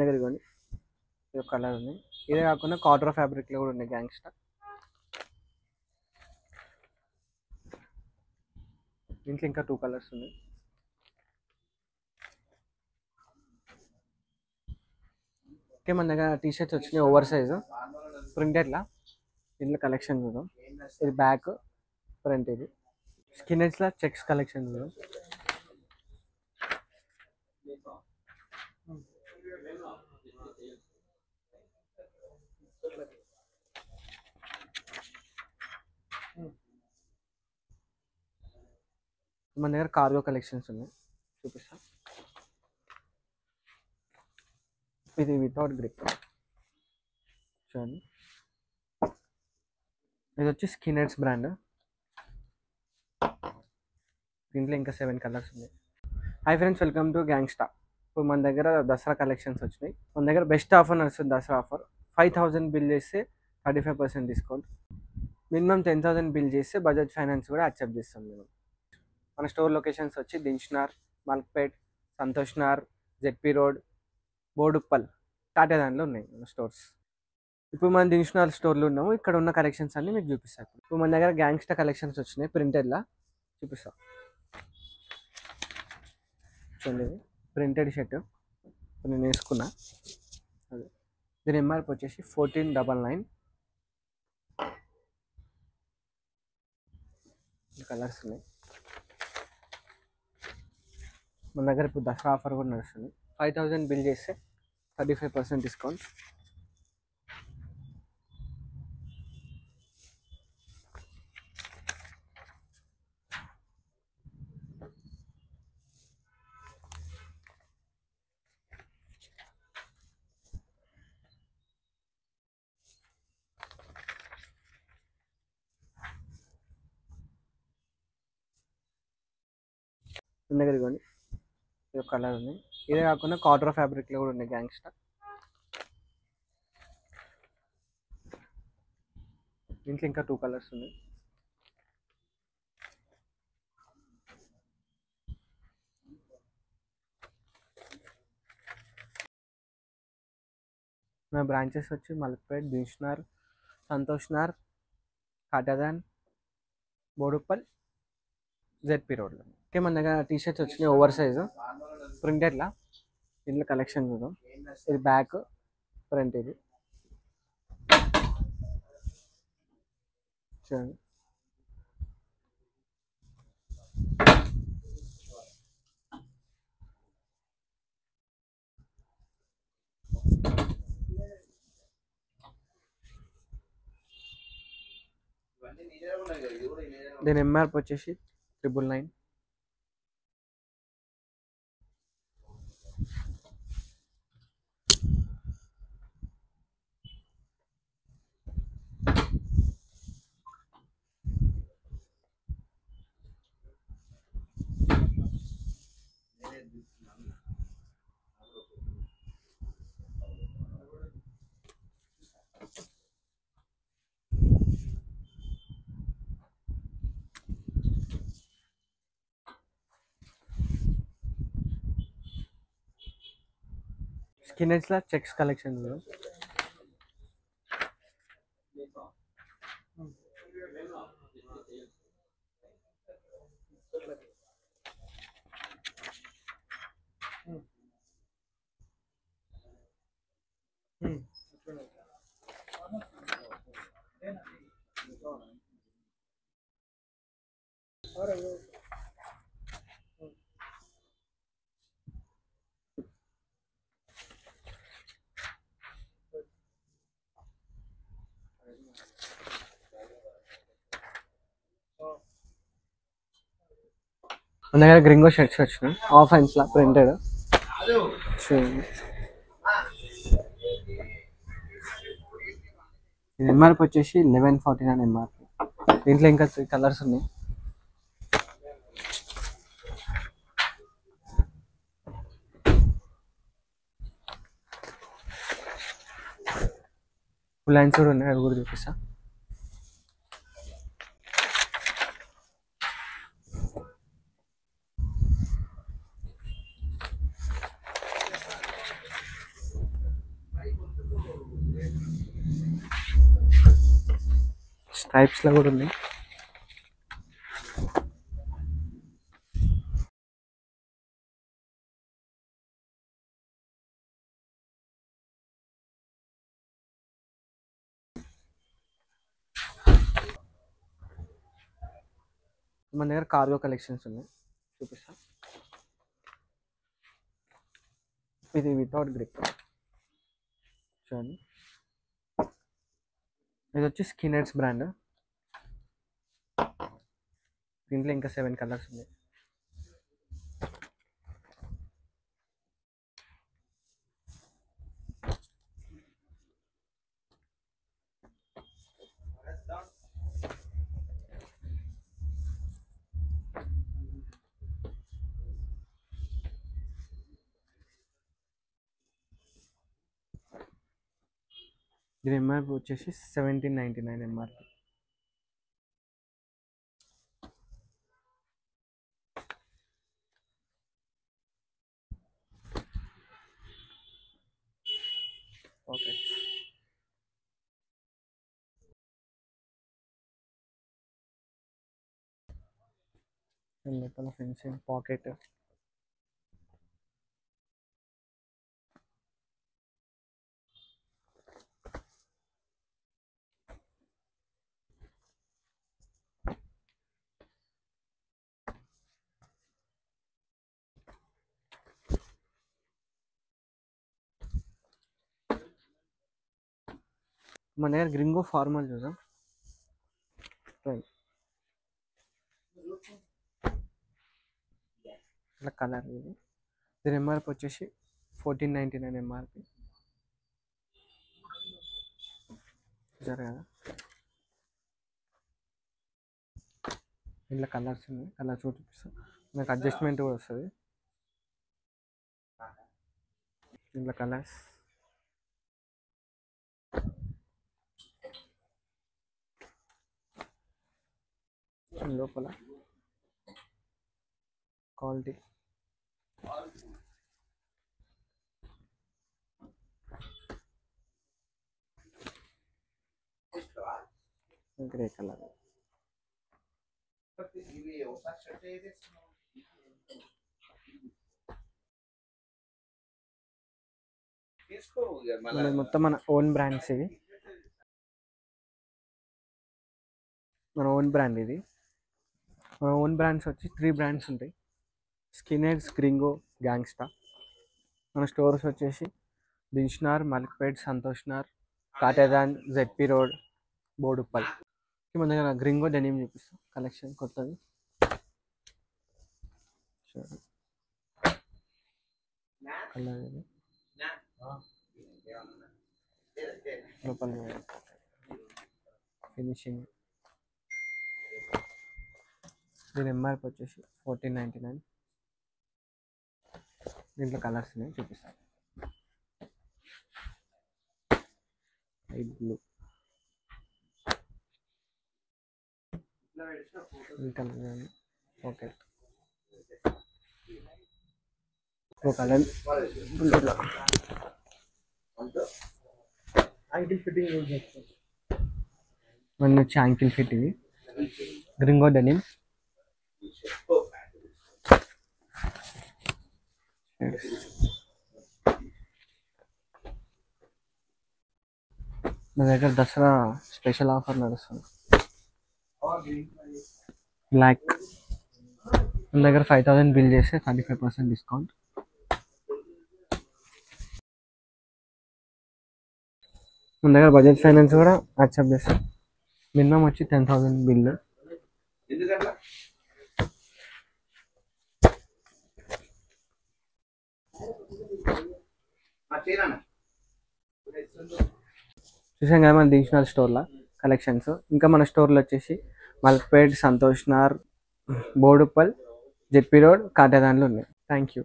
దగ్గర ఇవ్వండి. ఇది కలర్ ఉంది. ఇదే కాకుండా కాటన్ ఫ్యాబ్రిక్లో కూడా ఉన్నాయి గ్యాంగ్స్టర్. దీంట్లో ఇంకా 2 కలర్స్ ఉన్నాయి. ఓకే, మన దగ్గర టీ షర్ట్స్ వచ్చినాయి ఓవర్ సైజు ప్రింటెడ్లా. దీంట్లో కలెక్షన్ చూద్దాం. ఇది బ్యాక్ ఫ్రంట్, ఇది స్కిన్నెట్స్లా చెక్స్ కలెక్షన్ చూద్దాం. మన దగ్గర కార్గో కలెక్షన్స్ ఉన్నాయి, చూపిస్తా. ఇది వితౌట్ గ్రిప్ చూడండి. ఇది వచ్చి స్కిన్నెట్స్ బ్రాండ్. దీంట్లో ఇంకా 7 కలర్స్ ఉన్నాయి. Hi friends, welcome to gangsta. ఇప్పుడు మన దగ్గర దసరా కలెక్షన్స్ వచ్చినాయి. మన దగ్గర బెస్ట్ ఆఫర్ నడుస్తుంది. దసరా ఆఫర్ 5000 బిల్ చేస్తే 35% డిస్కౌంట్. మినిమం 10,000 బిల్ చేస్తే బజాజ్ ఫైనాన్స్ కూడా యాక్సెప్ట్ చేస్తాం మేము. మన స్టోర్ లొకేషన్స్ వచ్చి దిల్షుక్నగర్, మల్క్పేట్, సంతోష్ నగర్, జెడ్పీ రోడ్, బోడుప్పల్, టాటాదాన్లో ఉన్నాయి మన స్టోర్స్. ఇప్పుడు మనం దిల్షుక్నగర్ స్టోర్లో ఉన్నాము. ఇక్కడ ఉన్న కలెక్షన్స్ అన్ని మీకు చూపిస్తాను. ఇప్పుడు మన దగ్గర గ్యాంగ్స్టర్ కలెక్షన్స్ వచ్చినాయి ప్రింటెడ్లా, చూపిస్తాం. చూడండి, ప్రింటెడ్ షర్ట్ నేను వేసుకున్నా. అదే దీని ఎంఆర్పి వచ్చేసి 1499. కలర్స్ ఉన్నాయి. మన దగ్గర ఇప్పుడు దసరా ఆఫర్ కూడా నడుస్తుంది. 5000 బిల్ చేస్తే 35% డిస్కౌంట్. మన దగ్గర ఇవ్వండి. ఇది కలర్ ఉంది. ఇదే కాకుండా కాటన్ ఫ్యాబ్రిక్లో కూడా ఉన్నాయి గ్యాంగ్స్టర్. దీంట్లో ఇంకా 2 కలర్స్ ఉన్నాయి. నా బ్రాంచెస్ వచ్చి మల్క్పేట్, దిల్షుక్నగర్, సంతోష్ నగర్, టాటాదాన్, బోడుప్పల్, జెడ్పీ రోడ్లో. ఓకే, మన దగ్గర టీ షర్ట్స్ వచ్చినాయి ఓవర్ సైజు ప్రింటెడ్లా. దీంట్లో కలెక్షన్ చూద్దాం. ఇది బ్యాక్ ఫ్రంట్, ఇది చూడండి. దీని ఎంఆర్పి వచ్చేసి 999. స్కిన్నెట్స్లా చెక్స్ కలెక్షన్ చూద్దాం. మన దగ్గర గ్రింగో షర్ట్స్ వచ్చినాయి ఆఫ్ హ్యాండ్స్లా ప్రింటెడ్. ఇది ఎంఆర్పి వచ్చేసి 1149 ఎంఆర్పి. దీంట్లో ఇంకా 3 కలర్స్ ఉన్నాయి. ఫుల్ హ్యాండ్స్ కూడా ఉన్నాయి, అవి కూడా చూపిస్తా. టైప్స్లో కూడా ఉన్నాయి. మన దగ్గర కార్గో కలెక్షన్స్ ఉన్నాయి, చూపిస్తా. ఇది వితౌట్ గ్రిప్ చూడండి. ఇది వచ్చి స్కినెడ్స్ బ్రాండ్. దీంట్లో ఇంకా 7 కలర్స్ ఉన్నాయి. దీని ఎంఆర్పి వచ్చేసి 1799 ఎంఆర్పి. ఓకే, లోపల ఫెన్సింగ్ పాకెట్. మన దగ్గర గ్రింగో ఫార్మల్ చూద్దాం. ఇట్లా కలర్ ఇది. దీని ఎంఆర్పి వచ్చేసి 1499 ఎంఆర్పి. చూసారు కదా, ఇట్లా కలర్స్ ఉన్నాయి. కలర్ చూపిస్తాం, నాకు అడ్జస్ట్మెంట్ కూడా వస్తుంది. ఇట్లా కలర్స్ లోపల క్వాలిటీ. Grey colour. మొత్తం మన ఓన్ బ్రాండ్స్ ఇవి. మన ఓన్ బ్రాండ్ ఇది. మన ఓన్ బ్రాండ్స్ వచ్చి 3 బ్రాండ్స్ ఉంటాయి: స్కినెడ్స్, గ్రింగో, గ్యాంగ్స్టా. మన స్టోర్స్ వచ్చేసి దిల్షుక్నగర్, మల్క్పేట్, సంతోష్నగర్, కాటేదాన్, జెడ్పీ రోడ్, బోడుప్పల్. మన దగ్గర గ్రింగో డెనిమ్ చూపిస్తాం కలెక్షన్ కొత్తది. కలర్ ఇది. లోపల ఫినిషింగ్. దీని ఎంఆర్పి వచ్చేసి 1499. దీంట్లో కలర్స్ ఉన్నాయి, చూపిస్తాను. Light blue, colour. Okay, colour ankle fitting వచ్చి యాంకిల్ ఫిట్. ఇవి గ్రింగో డెనిమ్. నా దగ్గర దసరా స్పెషల్ ఆఫర్ నడుస్తుంది. బ్లాక్ మన దగ్గర 5000 బిల్ చేస్తే 35% డిస్కౌంట్. మన దగ్గర బజాజ్ ఫైనాన్స్ కూడా యాక్సెప్ట్ చేస్తాం. మినిమం వచ్చి 10,000 బిల్. చూసాం కదా మన దిల్షుక్నగర్ స్టోర్లో కలెక్షన్స్. ఇంకా మన స్టోర్లో వచ్చేసి మల్క్పేట్, సంతోష్నగర్, బోడుప్పల్, జెడ్పీ రోడ్, కాటేదాన్లు ఉన్నాయి. Thank you.